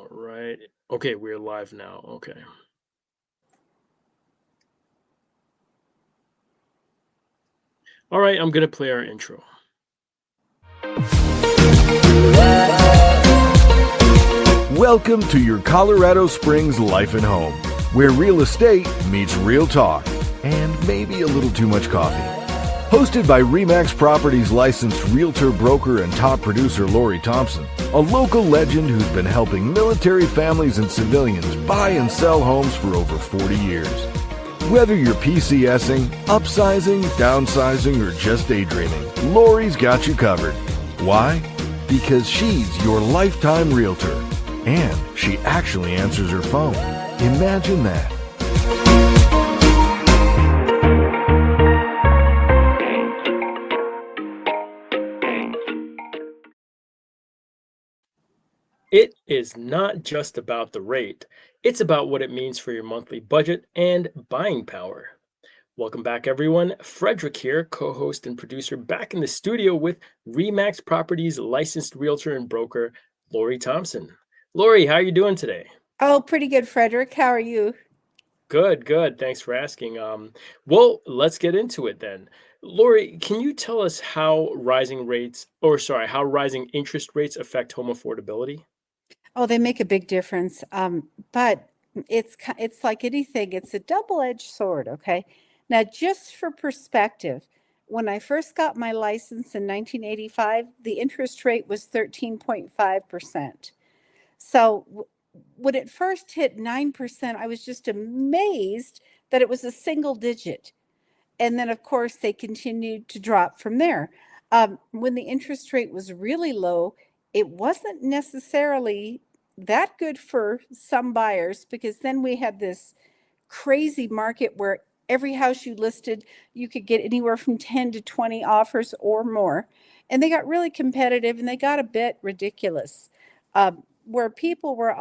right. Okay, we're live now. Okay. All right, I'm gonna play our intro. Welcome to your Colorado Springs Life and Home, where real estate meets real talk and maybe a little too much coffee. Hosted by RE/MAX Properties licensed realtor, broker, and top producer Lori Thompson, a local legend who's been helping military families and civilians buy and sell homes for over 40 years. Whether you're PCSing, upsizing, downsizing, or just daydreaming, Lori's got you covered. Why? Because she's your lifetime realtor. And she actually answers her phone. Imagine that. It is not just about the rate, it's about what it means for your monthly budget and buying power. Welcome back, everyone. Frederick here, co host and producer, back in the studio with RE/MAX Properties licensed realtor and broker, Lori Thompson. Lori, how are you doing today? Oh, pretty good, Frederick. How are you? Good, good. Thanks for asking. Well, let's get into it then. Lori, can you tell us how rising rates, or sorry, how rising interest rates affect home affordability? Oh, they make a big difference. But it's like anything, it's a double-edged sword, okay? Now, just for perspective, when I first got my license in 1985, the interest rate was 13.5%. So when it first hit 9%, I was just amazed that it was a single digit. And then, of course, they continued to drop from there. When the interest rate was really low, it wasn't necessarily that good for some buyers because then we had this crazy market where every house you listed, you could get anywhere from 10 to 20 offers or more. And they got really competitive and they got a bit ridiculous. Where people were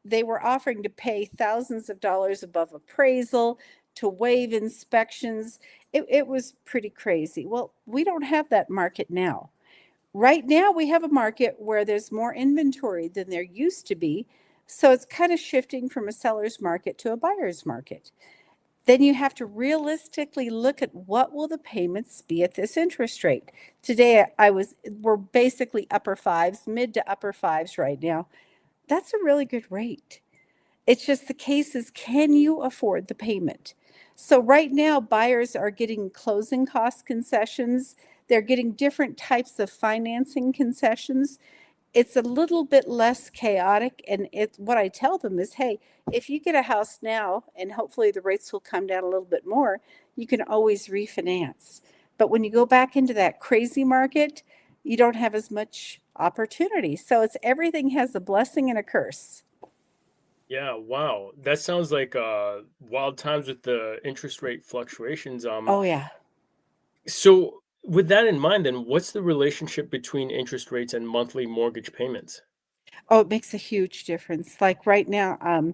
they were offering to pay thousands of dollars above appraisal to waive inspections. It was pretty crazy. Well, we don't have that market now. Right now, we have a market where there's more inventory than there used to be. So it's kind of shifting from a seller's market to a buyer's market. Then you have to realistically look at what will the payments be at this interest rate. Today, we're basically upper fives, mid to upper fives right now. That's a really good rate. It's just the case is, can you afford the payment? So right now, buyers are getting closing cost concessions. They're getting different types of financing concessions. It's a little bit less chaotic. And what I tell them is, hey, if you get a house now, and hopefully the rates will come down a little bit more, you can always refinance. But when you go back into that crazy market, you don't have as much opportunity. So everything has a blessing and a curse. Yeah, wow. That sounds like wild times with the interest rate fluctuations. Oh, yeah. So with that in mind, then what's the relationship between interest rates and monthly mortgage payments? Oh, it makes a huge difference. Like right now,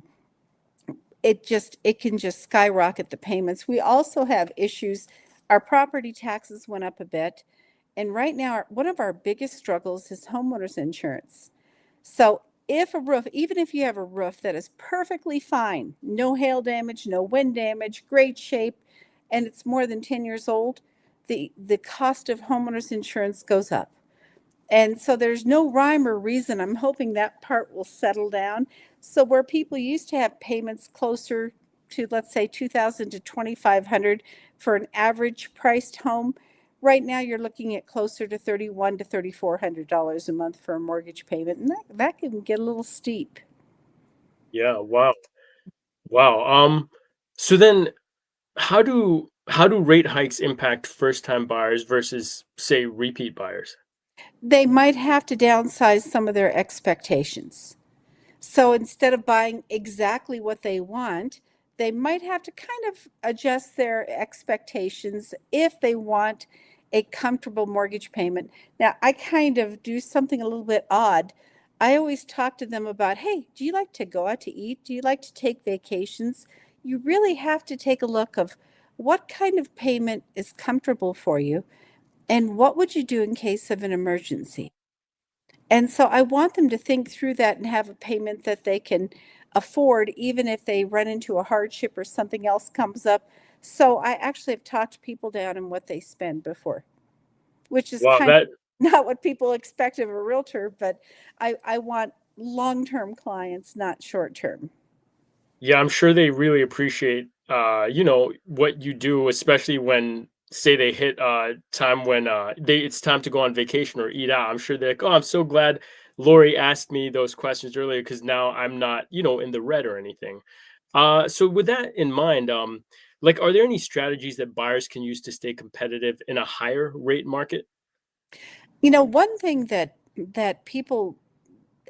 it can just skyrocket the payments. We also have issues. Our property taxes went up a bit, and right now one of our biggest struggles is homeowners insurance. So if a roof, even if you have a roof that is perfectly fine, no hail damage, no wind damage, great shape, and it's more than 10 years old, the cost of homeowners insurance goes up. And so there's no rhyme or reason. I'm hoping that part will settle down. So where people used to have payments closer to, let's say, 2,000 to 2,500 for an average priced home, right now you're looking at closer to $3,100 to $3,400 a month for a mortgage payment, and that can get a little steep. Yeah, wow. Wow. So then how do rate hikes impact first-time buyers versus, say, repeat buyers? They might have to downsize some of their expectations. So instead of buying exactly what they want, they might have to kind of adjust their expectations if they want a comfortable mortgage payment. Now, I kind of do something a little bit odd. I always talk to them about, hey, do you like to go out to eat? Do you like to take vacations? You really have to take a look of what kind of payment is comfortable for you and what would you do in case of an emergency. And so I want them to think through that and have a payment that they can afford, even if they run into a hardship or something else comes up. So I actually have talked people down in what they spend before, which is Wow, kind that of not what people expect of a realtor, but I want long-term clients, not short-term. yeah, I'm sure they really appreciate what you do, especially when say they hit time when they it's time to go on vacation or eat out. I'm sure they're like, "Oh, I'm so glad Lori asked me those questions earlier because now I'm not, in the red or anything." So with that in mind, like are there any strategies that buyers can use to stay competitive in a higher rate market? One thing that people,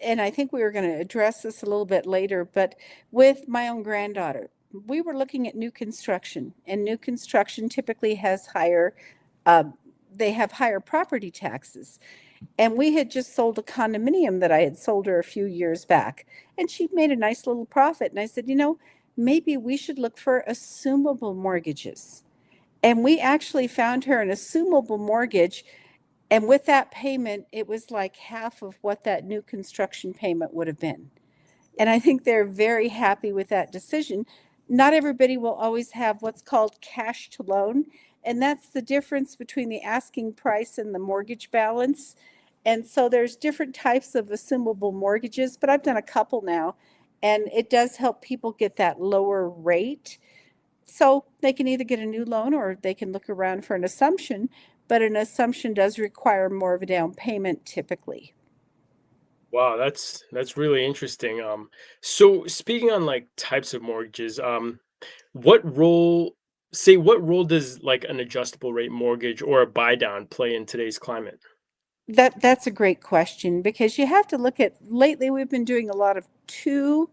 and I think we were going to address this a little bit later, but with my own granddaughter, we were looking at new construction, and new construction typically has higher, um, they have higher property taxes. And we had just sold a condominium that I had sold her a few years back, and she made a nice little profit. And I said, maybe we should look for assumable mortgages. And we actually found her an assumable mortgage, and with that payment, it was like half of what that new construction payment would have been. And I think they're very happy with that decision. Not everybody will always have what's called cash to loan, and that's the difference between the asking price and the mortgage balance. And so there's different types of assumable mortgages, but I've done a couple now, and it does help people get that lower rate. So they can either get a new loan or they can look around for an assumption, but an assumption does require more of a down payment typically. Wow, that's really interesting. So speaking on like types of mortgages, what role what role does like an adjustable rate mortgage or a buy down play in today's climate? That's a great question, because you have to look at, lately we've been doing a lot of 2-1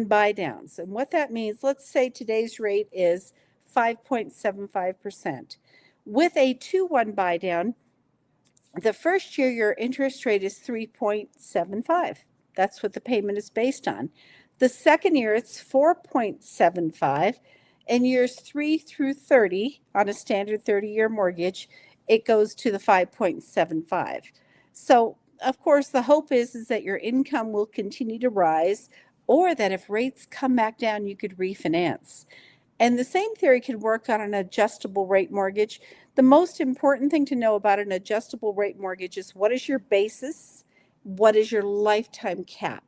buy downs. And what that means, let's say today's rate is 5.75%. With a 2-1 buy down, the first year your interest rate is 3.75. That's what the payment is based on. The second year it's 4.75, and years 3 through 30 on a standard 30-year mortgage, it goes to the 5.75. So, of course, the hope is that your income will continue to rise, or that if rates come back down, you could refinance. And the same theory can work on an adjustable rate mortgage. The most important thing to know about an adjustable rate mortgage is, what is your basis? What is your lifetime cap?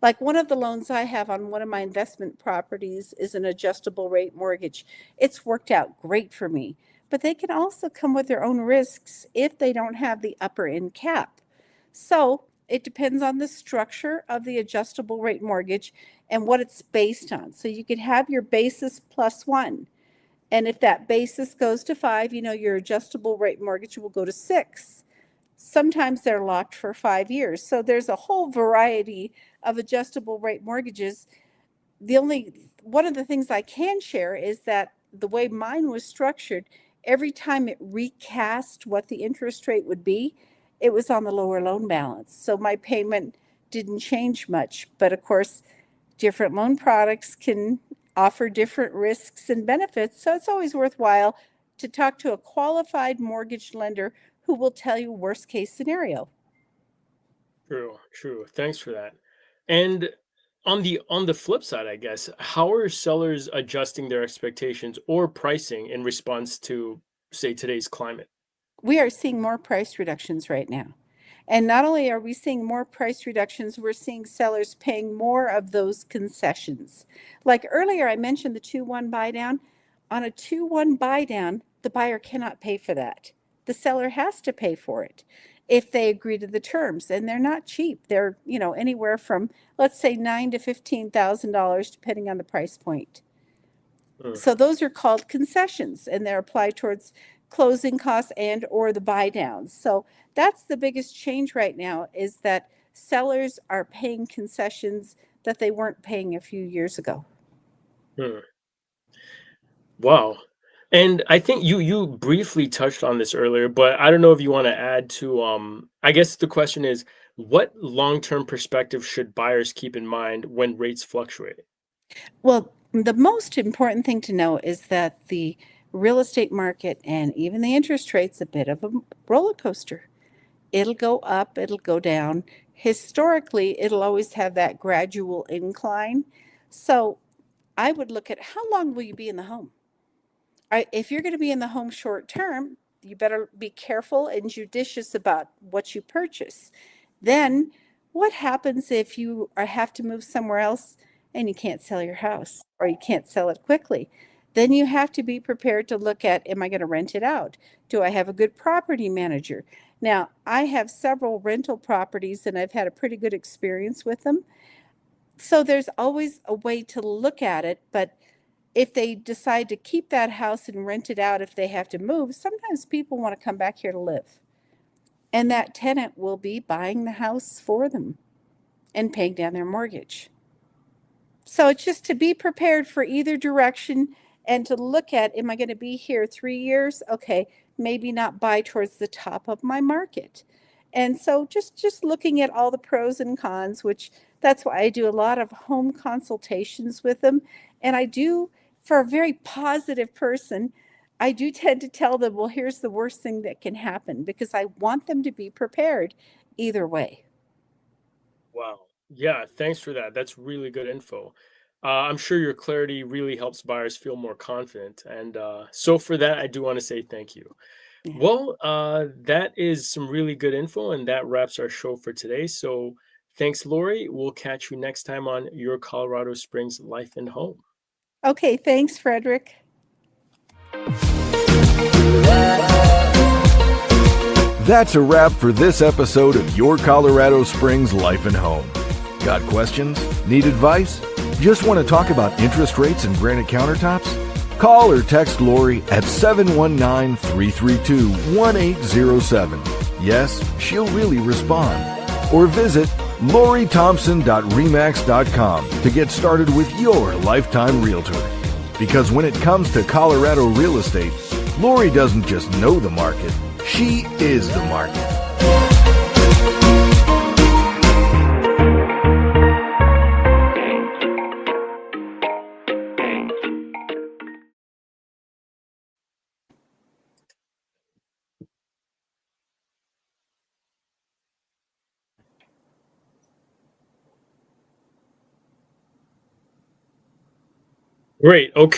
Like, one of the loans I have on one of my investment properties is an adjustable rate mortgage. It's worked out great for me, but they can also come with their own risks if they don't have the upper end cap. So it depends on the structure of the adjustable rate mortgage and what it's based on. So you could have your basis plus one. And if that basis goes to 5, your adjustable rate mortgage will go to 6. Sometimes they're locked for 5 years. So there's a whole variety of adjustable rate mortgages. The only One of the things I can share is that the way mine was structured, every time it recast what the interest rate would be, it was on the lower loan balance. So my payment didn't change much. But of course, different loan products can offer different risks and benefits. So it's always worthwhile to talk to a qualified mortgage lender who will tell you worst case scenario. True, true. Thanks for that. And on the flip side, I guess, how are sellers adjusting their expectations or pricing in response to, say, today's climate? We are seeing more price reductions right now. And not only are we seeing more price reductions, we're seeing sellers paying more of those concessions. Like earlier, I mentioned the 2-1 buy down. On a 2-1 buy down, the buyer cannot pay for that. The seller has to pay for it if they agree to the terms, and they're not cheap. They're, anywhere from, let's say, $9,000 to $15,000, depending on the price point. Mm, So those are called concessions, and they're applied towards closing costs and or the buy downs. So that's the biggest change right now, is that sellers are paying concessions that they weren't paying a few years ago. mm. Wow. And I think you briefly touched on this earlier, but I don't know if you want to add to I guess the question is, what long-term perspective should buyers keep in mind when rates fluctuate? Well, the most important thing to know is that the real estate market and even the interest rates a bit of a roller coaster. It'll go up, it'll go down. Historically, it'll always have that gradual incline. So I would look at how long will you be in the home? If you're going to be in the home short term, you better be careful and judicious about what you purchase. Then, what happens if you have to move somewhere else and you can't sell your house or you can't sell it quickly? Then you have to be prepared to look at, am I going to rent it out? Do I have a good property manager? Now, I have several rental properties and I've had a pretty good experience with them. So there's always a way to look at it, but if they decide to keep that house and rent it out if they have to move, sometimes people want to come back here to live. And that tenant will be buying the house for them and paying down their mortgage. So it's just to be prepared for either direction and to look at, am I going to be here 3 years? Okay, maybe not buy towards the top of my market. And so just looking at all the pros and cons, which that's why I do a lot of home consultations with them. And I do, for a very positive person, I do tend to tell them, well, here's the worst thing that can happen, because I want them to be prepared either way. Wow. Yeah, thanks for that. That's really good info. I'm sure your clarity really helps buyers feel more confident. And so for that, I do want to say thank you. Yeah. Well, that is some really good info, and that wraps our show for today. So thanks, Lori. We'll catch you next time on Your Colorado Springs Life and Home. Okay, thanks, Frederick. That's a wrap for this episode of Your Colorado Springs Life and Home. Got questions? Need advice? Just want to talk about interest rates and granite countertops? Call or text Lori at 719-332-1807. Yes, she'll really respond. Or visit LoriThompson.remax.com to get started with your lifetime realtor. Because when it comes to Colorado real estate, Lori doesn't just know the market, she is the market. Great. Okay.